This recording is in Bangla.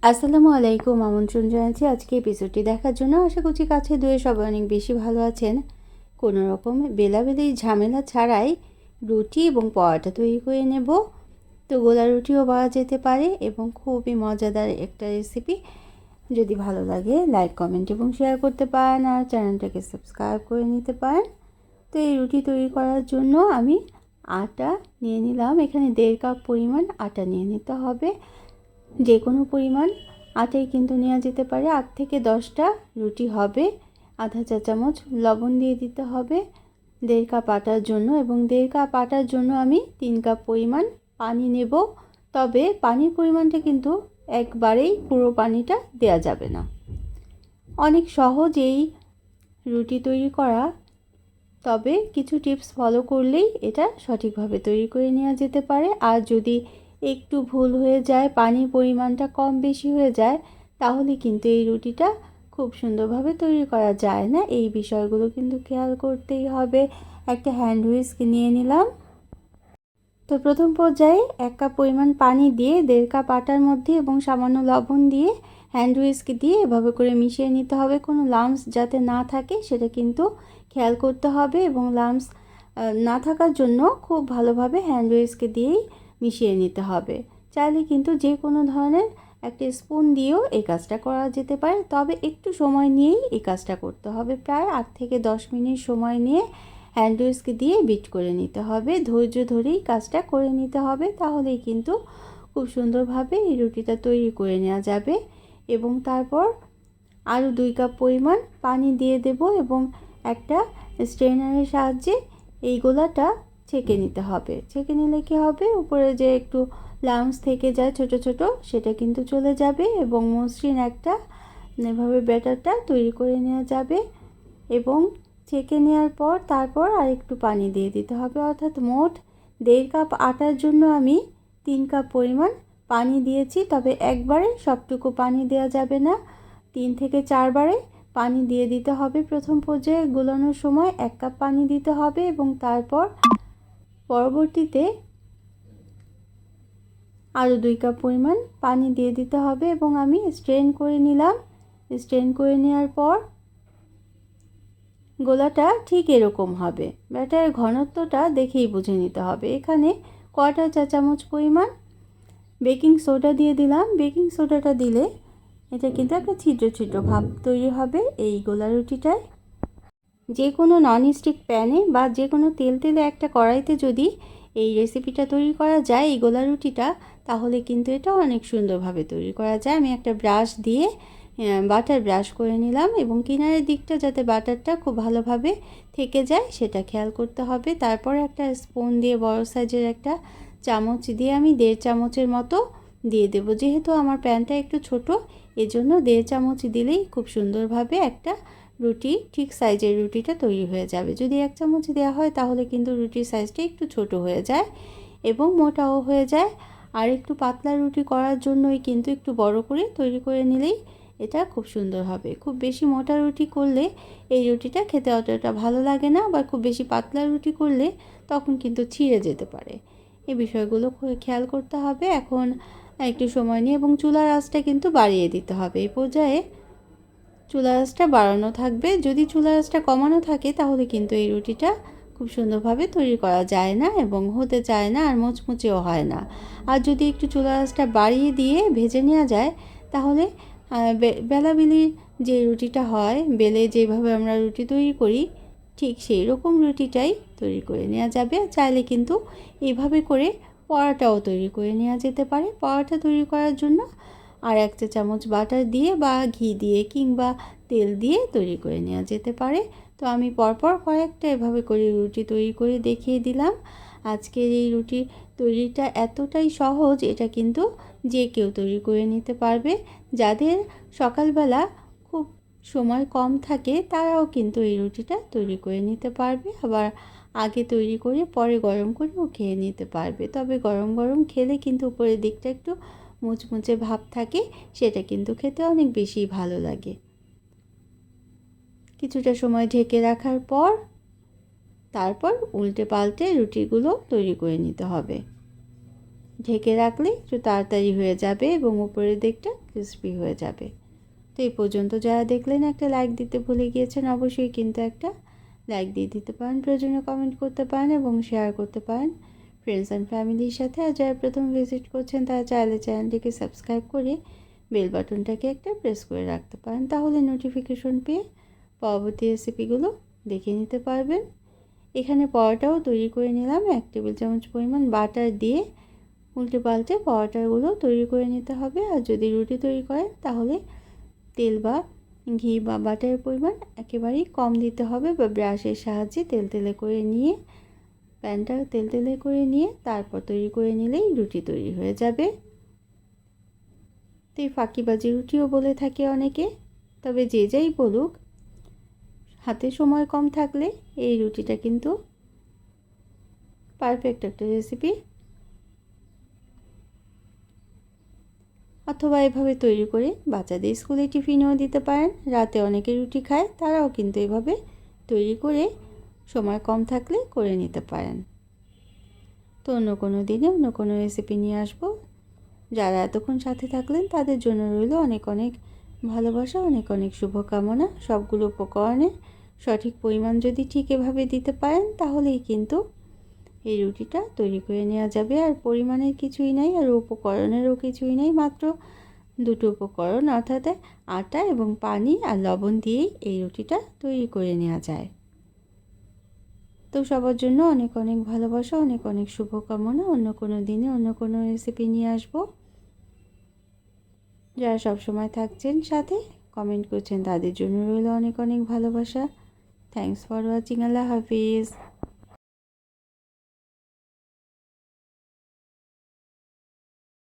আসসালামু আলাইকুম। আমন্ত্রণ জানাচ্ছি আজকে এপিসোডটি দেখার জন্য। আশা করছি কাছে দূরে সবাই অনেক বেশি ভালো আছেন। কোনো রকম বেলাবেলি ঝামেলা ছাড়াই রুটি এবং পরোটা তৈরি করে নেব। তো গোলা রুটিও পাওয়া যেতে পারে এবং খুবই মজাদার একটা রেসিপি। যদি ভালো লাগে লাইক, কমেন্ট এবং শেয়ার করতে পারেন আর চ্যানেলটাকে সাবস্ক্রাইব করে নিতে পারেন। তো এই রুটি তৈরি করার জন্য আমি আটা নিয়ে নিলাম। এখানে 1.5 কাপ পরিমাণ আটা নিয়ে নিতে হবে। যে কোনো পরিমাণ আটাই কিন্তু নেওয়া যেতে পারে। 8 থেকে 10টা রুটি হবে। আধা চা চামচ লবণ দিয়ে দিতে হবে 1.5 কাপ আটার জন্য, এবং 1.5 কাপ আটার জন্য আমি 3 কাপ পরিমাণ পানি নেব। তবে পানির পরিমাণটা কিন্তু একবারেই পুরো পানিটা দেওয়া যাবে না। অনেক সহজ এই রুটি তৈরি করা, তবে কিছু টিপস ফলো করলেই এটা সঠিকভাবে তৈরি করে নেওয়া যেতে পারে। আর যদি একটু ভুল হয়ে যায়, পানির পরিমাণটা কম বেশি হয়ে যায়, তাহলে কিন্তু এই রুটিটা খুব সুন্দরভাবে তৈরি করা যায় না। এই বিষয়গুলো কিন্তু খেয়াল করতেই হবে। একটা হ্যান্ড হুইস্ক নিয়ে নিলাম। তো প্রথম পর্যায়ে 1 কাপ পরিমাণ পানি দিয়ে 1.5 কাপ আটার মধ্যে এবং সামান্য লবণ দিয়ে হ্যান্ড হুইস্ক দিয়ে এভাবে করে মিশিয়ে নিতে হবে। কোনো লাম্পস যাতে না থাকে সেটা কিন্তু খেয়াল করতে হবে, এবং লাম্পস না থাকার জন্য খুব ভালোভাবে হ্যান্ড হুইস্ক দিয়েই মিশিয়ে নিতে হবে। চাইলে কিন্তু যে কোনো ধরনের একটা স্পুন দিয়েও এই কাজটা করা যেতে পারে, তবে একটু সময় নিয়েই এই কাজটা করতে হবে। প্রায় 8 থেকে 10 মিনিট সময় নিয়ে হ্যান্ড হুইস্ক দিয়ে বিট করে নিতে হবে। ধৈর্য ধরেই কাজটা করে নিতে হবে, তাহলেই কিন্তু খুব সুন্দরভাবে এই রুটিটা তৈরি করে নেওয়া যাবে। এবং তারপর আরও 2 কাপ পরিমাণ পানি দিয়ে দেব এবং একটা স্ট্রেনারের সাহায্যে এই গোলাটা ছেঁকে নিতে হবে। ছেঁকে নিলে কী হবে, উপরে যে একটু লাম্পস থেকে যায় ছোট ছোট, সেটা কিন্তু চলে যাবে এবং মসৃণ একটা এভাবে ব্যাটারটা তৈরি করে নেওয়া যাবে। এবং ছেঁকে নেওয়ার পর তারপর আর একটু পানি দিয়ে দিতে হবে, অর্থাৎ মোট 1.5 কাপ আটার জন্য আমি 3 কাপ পরিমাণ পানি দিয়েছি। তবে একবারে সবটুকু পানি দেওয়া যাবে না, 3 থেকে 4 বারে পানি দিয়ে দিতে হবে। প্রথম পর্যায়ে গোলানোর সময় 1 কাপ পানি দিতে হবে এবং তারপর পরবর্তীতে আরও 2 কাপ পরিমাণ পানি দিয়ে দিতে হবে এবং আমি স্ট্রেন করে নিলাম। স্ট্রেন করে নেওয়ার পর গোলাটা ঠিক এরকম হবে। ব্যাটারের ঘনত্বটা দেখেই বুঝে নিতে হবে। এখানে 1/4 চা চামচ পরিমাণ বেকিং সোডা দিয়ে দিলাম। বেকিং সোডাটা দিলে এটা কিন্তু একটা ছিদ্র ছিদ্র ভাব তৈরি হবে এই গোলা রুটিটায়। যে কোনো ননস্টিক প্যানে বা যে কোনো তেলে একটা কড়াইতে যদি এই রেসিপিটা তৈরি করা যায়, এই গোলা রুটিটা, তাহলে কিন্তু এটা অনেক সুন্দরভাবে তৈরি করা যায়। আমি একটা ব্রাশ দিয়ে বাটার ব্রাশ করে নিলাম এবং কিনারের দিকটা যাতে বাটারটা খুব ভালোভাবে থেকে যায় সেটা খেয়াল করতে হবে। তারপর একটা স্পুন দিয়ে বড় সাইজের একটা চামচ দিয়ে আমি 1.5 চামচের মতো দিয়ে দেব। যেহেতু আমার প্যানটা একটু ছোট, এজন্য 1.5 চামচ দিলেই খুব সুন্দরভাবে একটা রুটি ঠিক সাইজের রুটিটা তৈরি হয়ে যাবে। যদি 1 চামচ দেওয়া হয় তাহলে কিন্তু রুটির সাইজটা একটু ছোট হয়ে যায় এবং মোটাও হয়ে যায়। আর একটু পাতলা রুটি করার জন্যই কিন্তু একটু বড় করে তৈরি করে নিলেই এটা খুব সুন্দর হবে। খুব বেশি মোটা রুটি করলে এই রুটিটা খেতে অতটা ভালো লাগে না, বা খুব বেশি পাতলা রুটি করলে তখন কিন্তু ছিঁড়ে যেতে পারে। এই বিষয়গুলো খেয়াল করতে হবে। এখন একটু সময় নিয়ে এবং চুলার আঁচটা কিন্তু বাড়িয়ে দিতে হবে। এই পর্যায়ে চুলার আঁচটা বাড়ানো থাকবে। যদি চুলার আঁচটা কমানো থাকে তাহলে কিন্তু এই রুটিটা খুব সুন্দরভাবে তৈরি করা যায় না এবং হতে চায় না, আর মুচমুচেও হয় না। আর যদি একটু চুলার আঁচটা বাড়িয়ে দিয়ে ভেজে নেওয়া যায়, তাহলে বেলাবেলির যে রুটিটা হয়, বেলে যেভাবে আমরা রুটি তৈরি করি, ঠিক সেই রকম রুটিটাই তৈরি করে নেওয়া যাবে। চাইলে কিন্তু এইভাবে করে পরোটাও তৈরি করে নেওয়া যেতে পারে। পরোটা তৈরি করার জন্য আর 1 চা চামচ বাটার দিয়ে বা ঘি দিয়ে কিংবা তেল দিয়ে তৈরি করে নেওয়া যেতে পারে। তো আমি পরপর কয়েকটা এভাবে করে রুটি তৈরি করে দেখিয়ে দিলাম। আজকের এই রুটি তৈরিটা এতটাই সহজ, এটা কিন্তু যে কেউ তৈরি করে নিতে পারবে। যাদের সকালবেলা খুব সময় কম থাকে তারাও কিন্তু এই রুটিটা তৈরি করে নিতে পারবে। আবার আগে তৈরি করে পরে গরম করেও খেয়ে নিতে পারবে। তবে গরম গরম খেলে কিন্তু উপরের দিকটা একটু মুচমুচে ভাব থাকে, সেটা কিন্তু খেতে অনেক বেশি ভালো লাগে। কিছুটা সময় ঢেকে রাখার পর তারপর উল্টে পাল্টে রুটিগুলো তৈরি করে নিতে হবে। ঢেকে রাখলে একটু তাড়াতাড়ি হয়ে যাবে এবং উপরের দিকটা ক্রিস্পি হয়ে যাবে। তো এই পর্যন্ত যারা দেখলেন একটা লাইক দিতে ভুলে গিয়েছেন, অবশ্যই কিন্তু একটা লাইক দিয়ে দিতে পারেন, প্রয়োজনীয় কমেন্ট করতে পারেন এবং শেয়ার করতে পারেন ফ্রেন্ডস অ্যান্ড ফ্যামিলির সাথে। আর যারা প্রথম ভিজিট করছেন তারা চাইলে চ্যানেলটিকে সাবস্ক্রাইব করে বেল বাটনটাকে একটা প্রেস করে রাখতে পারেন, তাহলে নোটিফিকেশন পেয়ে পরবর্তী রেসিপিগুলো দেখে নিতে পারবেন। এখানে পরোটাও তৈরি করে নিলাম। 1 টেবিল চামচ পরিমাণ বাটার দিয়ে উল্টে পাল্টে পরোটাগুলো তৈরি করে নিতে হবে। আর যদি রুটি তৈরি করেন তাহলে তেল বা ঘি বা বাটারের পরিমাণ একেবারেই কম দিতে হবে, বা ব্রাশের সাহায্যে তেলে করে নিয়ে প্যানটা তেলে করে নিয়ে তারপর তৈরি করে নিলেই রুটি তৈরি হয়ে যাবে। তো এই ফাঁকিবাজি রুটিও বলে থাকে অনেকে, তবে যে যাই বলুক, হাতে সময় কম থাকলে এই রুটিটা কিন্তু পারফেক্ট একটা রেসিপি। অথবা এভাবে তৈরি করে বাচ্চাদের স্কুলে টিফিনেও দিতে পারেন। রাতে অনেকে রুটি খায়, তারাও কিন্তু এভাবে তৈরি করে সময় কম থাকলে করে নিতে পারেন। তো অন্য কোনো দিনে অন্য কোনো রেসিপি নিয়ে আসবো। যারা এতক্ষণ সাথে থাকলেন তাদের জন্য রইল অনেক অনেক ভালোবাসা, অনেক অনেক শুভকামনা। সবগুলো উপকরণে সঠিক পরিমাণ যদি ঠিক এভাবে দিতে পারেন তাহলেই কিন্তু এই রুটিটা তৈরি করে নেওয়া যাবে। আর পরিমাণের কিছুই নাই, আর উপকরণেরও কিছুই নেই, মাত্র দুটো উপকরণ, অর্থাৎ আটা এবং পানি আর লবণ দিয়েই এই রুটিটা তৈরি করে নেওয়া যায়। তো সবার জন্য অনেক অনেক ভালোবাসা, অনেক অনেক শুভকামনা। অন্য কোনো দিনে অন্য কোনো রেসিপি নিয়ে আসবো। যারা সবসময় থাকছেন সাথে, কমেন্ট করছেন, তাদের জন্য রইল অনেক অনেক ভালোবাসা। Thanks for watching. Allah Hafiz.